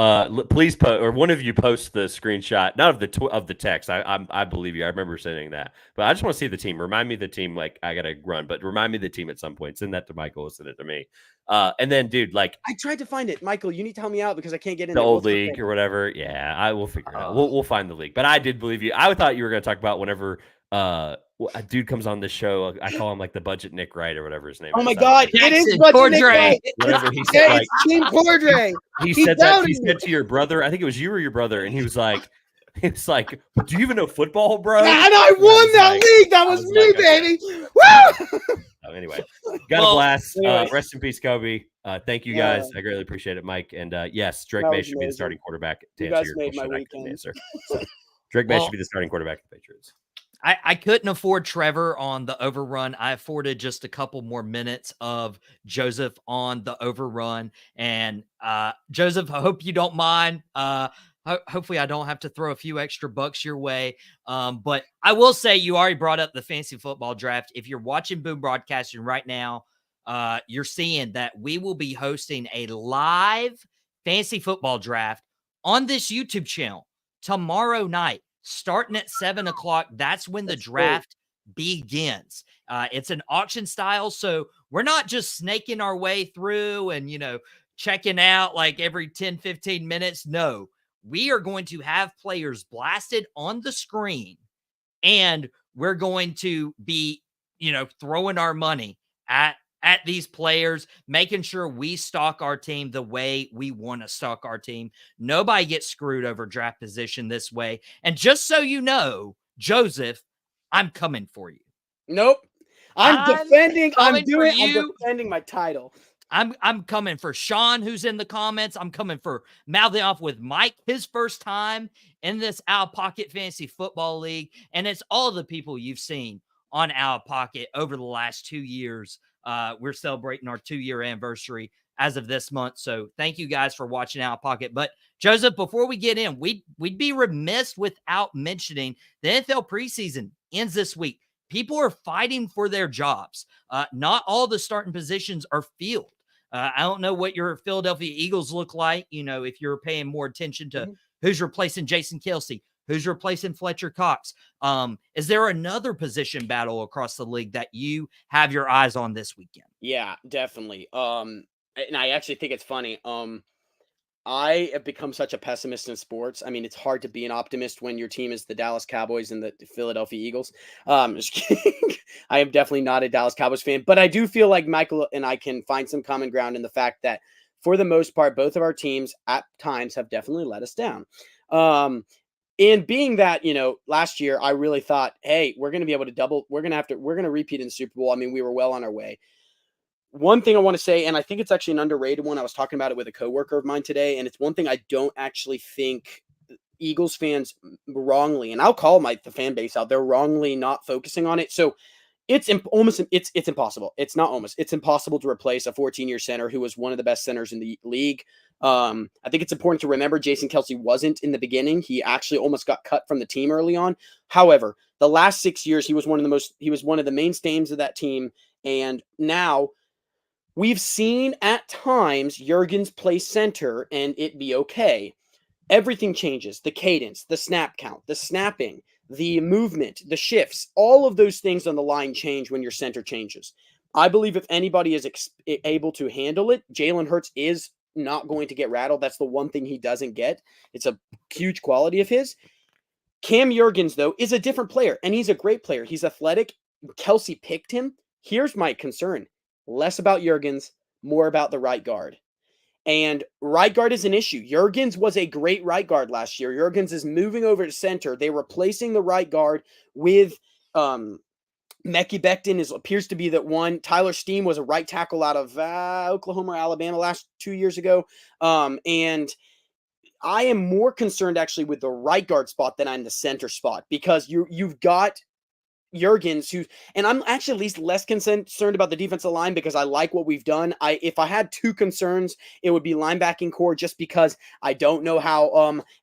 please or one of you post the screenshot, not of the text. I believe you. I remember saying that, but I just want to see the team. Remind me of the team. Like I got to run, but remind me of the team at some point. Send that to Michael. Send it to me. And then, dude, like I tried to find it. Michael, you need to help me out because I can't get in the old league or whatever. Yeah, I will figure it out. We'll find the league. But I did believe you. I thought you were going to talk about whenever a dude comes on this show. I call him like the budget Nick Wright or whatever his name is. Oh my God, it is budget Nick Wright. Whatever he said, like, Team Cordray. He said to your brother. I think it was you or your brother, and he was like, "It's like, do you even know football, bro?" Yeah, and I won that league. That was me, baby. Woo! So anyway, got a blast. Rest in peace, Kobe. Thank you guys. I greatly appreciate it, Mike. And yes, Drake May should be the starting quarterback. To answer your question, so, Drake May should be the starting quarterback of the Patriots. I couldn't afford Trevor on the overrun. I afforded just a couple more minutes of Joseph on the overrun. And Joseph, I hope you don't mind. Hopefully I don't have to throw a few extra bucks your way. But I will say you already brought up the fantasy football draft. If you're watching Boom Broadcasting right now, you're seeing that we will be hosting a live fantasy football draft on this YouTube channel tomorrow night. Starting at 7:00, that's when the draft begins. It's an auction style, so we're not just snaking our way through and, checking out like every 10, 15 minutes. No, we are going to have players blasted on the screen, and we're going to be, throwing our money at these players, making sure we stock our team the way we want to stock our team. Nobody gets screwed over draft position this way. And just so you know, Joseph, I'm coming for you. Nope. I'm defending my title. I'm coming for Sean, who's in the comments. I'm coming for mouthing off with Mike, his first time in this Out of Pocket Fantasy Football League. And it's all the people you've seen on Out of Pocket over the last 2 years. We're celebrating our 2-year anniversary as of this month. So thank you guys for watching Out of Pocket. But Joseph, before we get in, we'd be remiss without mentioning the NFL preseason ends this week. People are fighting for their jobs. Not all the starting positions are filled. I don't know what your Philadelphia Eagles look like. If you're paying more attention to who's replacing Jason Kelce, Who's replacing Fletcher Cox? Is there another position battle across the league that you have your eyes on this weekend? Yeah, definitely. And I actually think it's funny. I have become such a pessimist in sports. I mean, it's hard to be an optimist when your team is the Dallas Cowboys and the Philadelphia Eagles. Just kidding. I am definitely not a Dallas Cowboys fan, but I do feel like Michael and I can find some common ground in the fact that, for the most part, both of our teams at times have definitely let us down. And being that, last year I really thought, hey, we're going to be able to double. We're going to repeat in the Super Bowl. I mean, we were well on our way. One thing I want to say, and I think it's actually an underrated one. I was talking about it with a coworker of mine today, and it's one thing I don't actually think Eagles fans wrongly, and I'll call the fan base out. They're wrongly not focusing on it. So it's impossible. It's not almost. It's impossible to replace a 14-year center who was one of the best centers in the league. I think it's important to remember Jason Kelce wasn't in the beginning. He actually almost got cut from the team early on. However, the last 6 years, he was one of the mainstays of that team, and now we've seen at times Jurgens play center and it be okay. Everything changes. The cadence, the snap count, the snapping, the movement, the shifts, all of those things on the line change when your center changes. I believe if anybody is able to handle it, Jalen Hurts is not going to get rattled. That's the one thing he doesn't get. It's a huge quality of his. Cam Jurgens, though, is a different player, and he's a great player. He's athletic. Kelce picked him. Here's my concern. Less about Jurgens, more about the right guard. And right guard is an issue. Jurgens was a great right guard last year. Jurgens is moving over to center. They're replacing the right guard with Mekhi Becton appears to be that one. Tyler Steen was a right tackle out of Oklahoma or Alabama last 2 years ago. And I am more concerned actually with the right guard spot than I'm the center spot, because you've got Jurgens, and I'm actually at least less concerned about the defensive line because I like what we've done. If I had two concerns, it would be linebacking core, just because I don't know how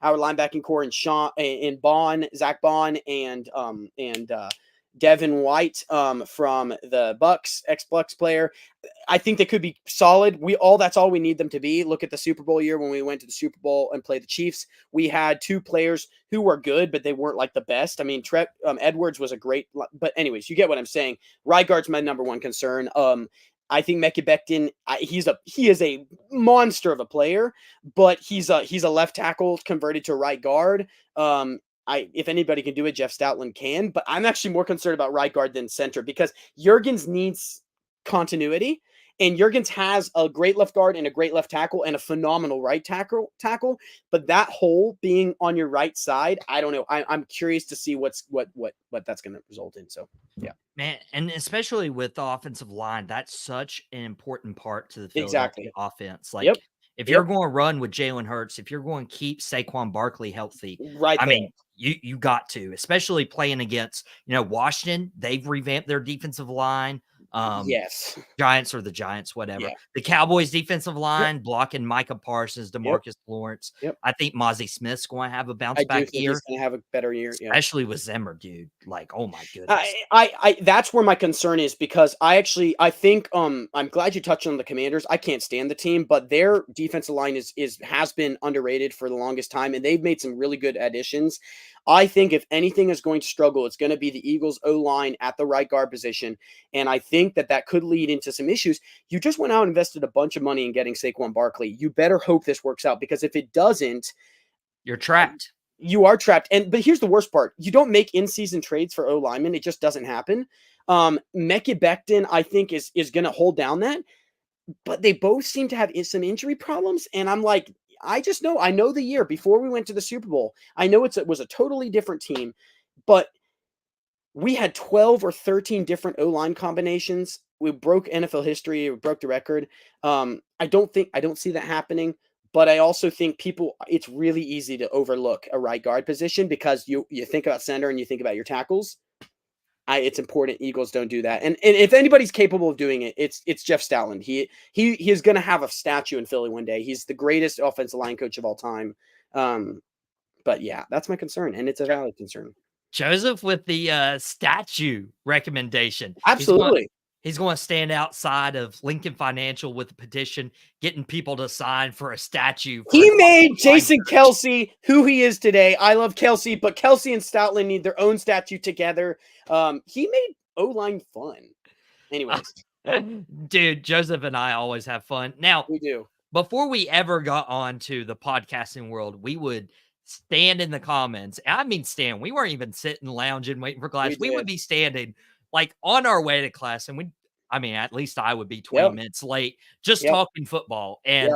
our linebacking core and Zach Bond and Devin White from the Bucks, ex-Bucks player. I think they could be solid. That's all we need them to be. Look at the Super Bowl year when we went to the Super Bowl and played the Chiefs. We had two players who were good, but they weren't like the best. I mean, Edwards was a great, but anyways, you get what I'm saying. Right guard's my number one concern. I think Mekhi Becton, he is a monster of a player, but he's a left tackle converted to right guard. If anybody can do it, Jeff Stoutland can, but I'm actually more concerned about right guard than center, because Jurgens needs continuity, and Jurgens has a great left guard and a great left tackle and a phenomenal right tackle. But that hole being on your right side, I don't know. I'm curious to see what that's going to result in. So yeah, man, and especially with the offensive line, that's such an important part to the exactly. Philadelphia offense. Like, Yep. if you're going to run with Jalen Hurts, if you're going to keep Saquon Barkley healthy, Right I there. mean, you got to, especially playing against, Washington. They've revamped their defensive line. Yes. Giants or the Giants, whatever. Yeah. The Cowboys defensive line blocking Micah Parsons, DeMarcus Lawrence. Yep. I think Mozzie Smith's going to have a bounce back year. He's going to have a better year, especially with Zimmer, dude. Like, oh my goodness. I that's where my concern is, because I think I'm glad you touched on the Commanders. I can't stand the team, but their defensive line has been underrated for the longest time, and they've made some really good additions. I think if anything is going to struggle, it's going to be the Eagles O-line at the right guard position. And I think that could lead into some issues. You just went out and invested a bunch of money in getting Saquon Barkley. You better hope this works out, because if it doesn't, you're trapped. You are trapped. But here's the worst part. You don't make in-season trades for O-linemen. It just doesn't happen. Mekhi Becton, I think, is going to hold down that. But they both seem to have some injury problems. And I'm like, I know the year before we went to the Super Bowl. I know it was a totally different team, but we had 12 or 13 different O-line combinations. We broke NFL history. We broke the record. I don't see that happening, but I also think it's really easy to overlook a right guard position, because you think about center and you think about your tackles. It's important Eagles don't do that. And if anybody's capable of doing it, it's Jeff Stoutland. He is going to have a statue in Philly one day. He's the greatest offensive line coach of all time. But yeah, that's my concern, and it's a valid concern. Joseph with the statue recommendation. Absolutely. He's going to stand outside of Lincoln Financial with a petition, getting people to sign for a statue. He made Jason Kelsey who he is today. I love Kelsey, but Kelsey and Stoutland need their own statue together. He made O-line fun. Anyways. Dude, Joseph and I always have fun. Now, We do. Before we ever got on to the podcasting world, we would stand in the comments. I mean, stand. We weren't even sitting, lounging, waiting for class. We would be standing like on our way to class. And at least I would be 20 minutes late just talking football. And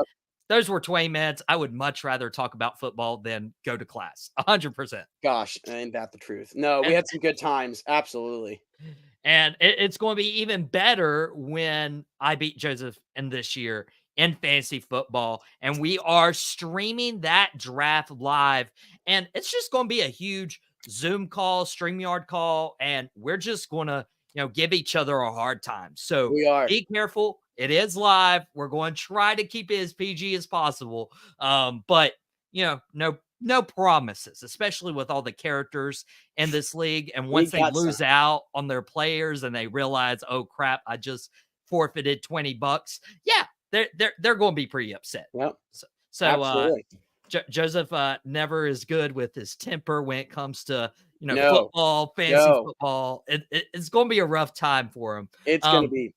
those were 20 minutes. I would much rather talk about football than go to class. 100%. Gosh, ain't that the truth? No, we had some good times. Absolutely. And it's going to be even better when I beat Joseph in this year in fantasy football, and we are streaming that draft live, and it's just going to be a huge Zoom call, StreamYard call, and we're just going to, give each other a hard time. So we are. Be careful. It is live. We're going to try to keep it as PG as possible. But no promises, especially with all the characters in this league. And once they lose out on their players and they realize, oh crap, I just forfeited $20. Yeah. They're going to be pretty upset. Yep. So Joseph never is good with his temper when it comes to football, fantasy football. It's going to be a rough time for him. It's going to be,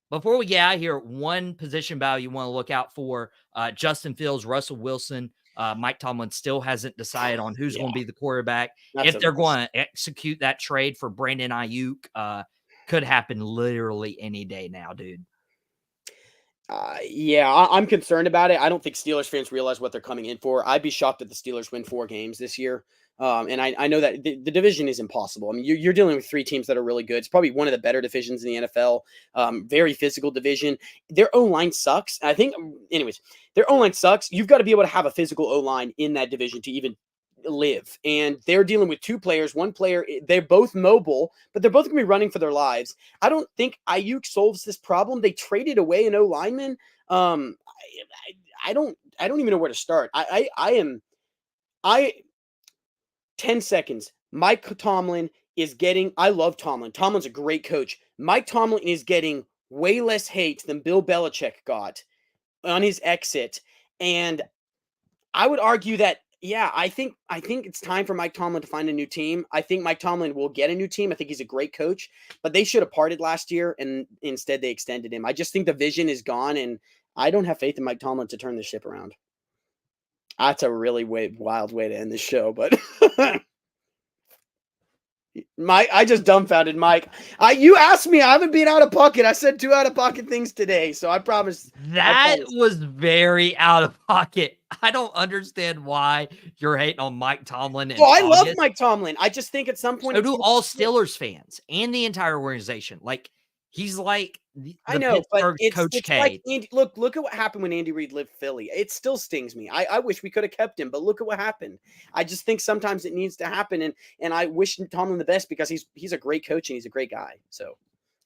Before we get out of here, one position battle you want to look out for: Justin Fields, Russell Wilson. Mike Tomlin still hasn't decided on who's going to be the quarterback. If they're going to execute that trade for Brandon Ayuk, could happen literally any day now, dude. I'm concerned about it. I don't think Steelers fans realize what they're coming in for. I'd be shocked if the Steelers win 4 games this year. And I know that the division is impossible. I mean, you're dealing with 3 teams that are really good. It's probably one of the better divisions in the NFL. Very physical division. Their O-line sucks. I think, anyways, their O-line sucks. You've got to be able to have a physical O-line in that division to even live. And they're dealing with 2 players. One player, they're both mobile, but they're both going to be running for their lives. I don't think Ayuk solves this problem. They traded away an O-lineman. I don't even know where to start. 10 seconds. Mike Tomlin is getting, I love Tomlin. Tomlin's a great coach. Mike Tomlin is getting way less hate than Bill Belichick got on his exit. And I would argue that, I think it's time for Mike Tomlin to find a new team. I think Mike Tomlin will get a new team. I think he's a great coach, but they should have parted last year, and instead they extended him. I just think the vision is gone, and I don't have faith in Mike Tomlin to turn the ship around. That's a really wild way to end the show, but Mike, I just dumbfounded Mike. You asked me, I haven't been out of pocket. I said 2 out of pocket things today, so I promise. That was very out of pocket. I don't understand why you're hating on Mike Tomlin. I love Mike Tomlin. I just think at some point, so do all Steelers fans and the entire organization. Like, he's like the Pittsburgh Coach K. Like Andy, look at what happened when Andy Reid left Philly. It still stings me. I wish we could have kept him, but look at what happened. I just think sometimes it needs to happen, and I wish Tomlin the best because he's a great coach and he's a great guy. So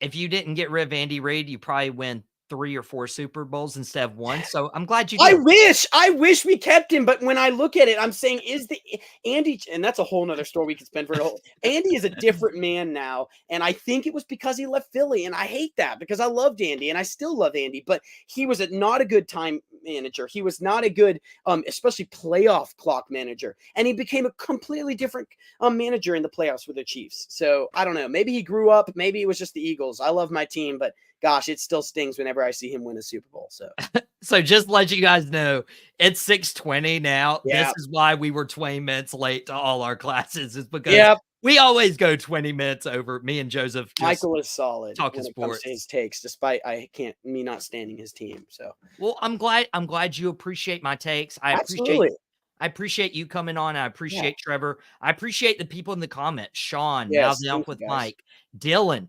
if you didn't get rid of Andy Reid, you probably win 3 or 4 Super Bowls instead of 1. So I'm glad you did. I wish we kept him, but when I look at it, I'm saying Andy, and that's a whole nother story we could spend for a whole. Andy is a different man now, and I think it was because he left Philly, and I hate that because I loved Andy, and I still love Andy, but he was not a good time manager. He was not a good, especially playoff clock manager, and he became a completely different manager in the playoffs with the Chiefs. So I don't know. Maybe he grew up. Maybe it was just the Eagles. I love my team, but gosh, it still stings whenever I see him win a Super Bowl. So just let you guys know, it's 6:20 now. Yeah. This is why we were 20 minutes late to all our classes, is because we always go 20 minutes over. Me and Joseph. Michael is solid talking sports. His takes, despite me not standing his team. So well, I'm glad you appreciate my takes. I appreciate you coming on. I appreciate Trevor. I appreciate the people in the comments. Sean, now down with Mike, Dylan.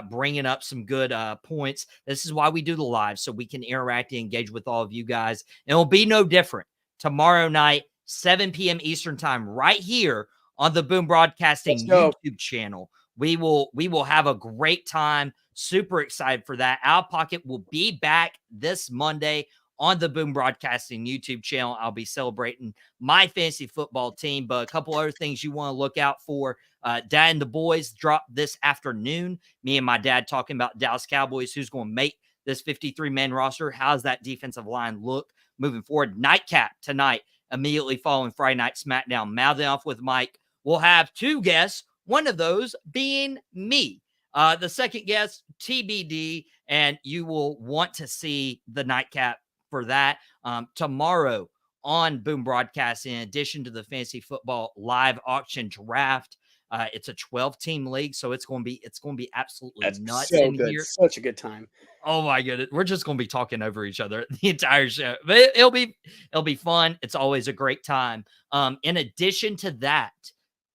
Bringing up some good points. This is why we do the live, so we can interact and engage with all of you guys. And it'll be no different tomorrow night, 7 p.m. Eastern time, right here on the Boom Broadcasting YouTube channel. We will have a great time. Super excited for that. Out of Pocket will be back this Monday on the Boom Broadcasting YouTube channel. I'll be celebrating my fantasy football team, but a couple other things you want to look out for. Dad and the boys drop this afternoon. Me and my dad talking about Dallas Cowboys, who's going to make this 53-man roster. How's that defensive line look moving forward? Nightcap tonight, immediately following Friday Night SmackDown. Mouthing off with Mike. We'll have 2 guests, one of those being me. The second guest, TBD, and you will want to see the nightcap for that tomorrow on Boom Broadcast. In addition to the fantasy football live auction draft, it's a 12-team league, so it's going to be absolutely nuts so in good. here. Such a good time. Oh my goodness, we're just going to be talking over each other the entire show, but it'll be fun. It's always a great time. In addition to that,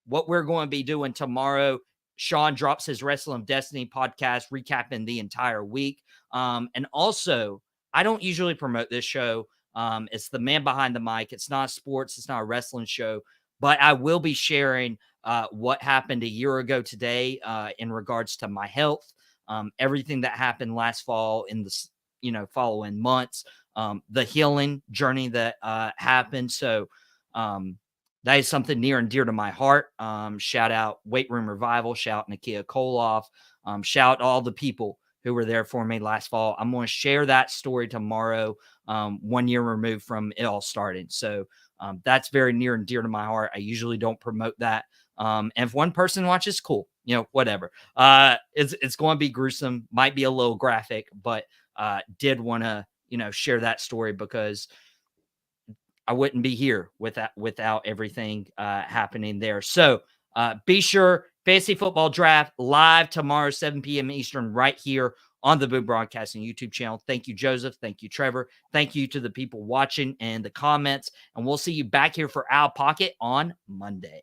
what we're going to be doing tomorrow, Sean drops his Wrestling of Destiny podcast, recapping the entire week. And also, I don't usually promote this show. It's the man behind the mic. It's not sports. It's not a wrestling show. But I will be sharing what happened a year ago today in regards to my health, everything that happened last fall in the following months, the healing journey that happened. So that is something near and dear to my heart. Shout out Weight Room Revival. Shout out Nakia Koloff. Shout out all the people who were there for me last fall. I'm going to share that story tomorrow, 1 year removed from it all started. So that's very near and dear to my heart. I usually don't promote that. And if one person watches, cool, whatever. It's going to be gruesome, might be a little graphic, but did want to, share that story because I wouldn't be here without everything happening there. So be sure, Fantasy Football Draft live tomorrow, 7 p.m. Eastern, right here on the Boom Broadcasting YouTube channel. Thank you, Joseph. Thank you, Trevor. Thank you to the people watching and the comments. And we'll see you back here for Out of Pocket on Monday.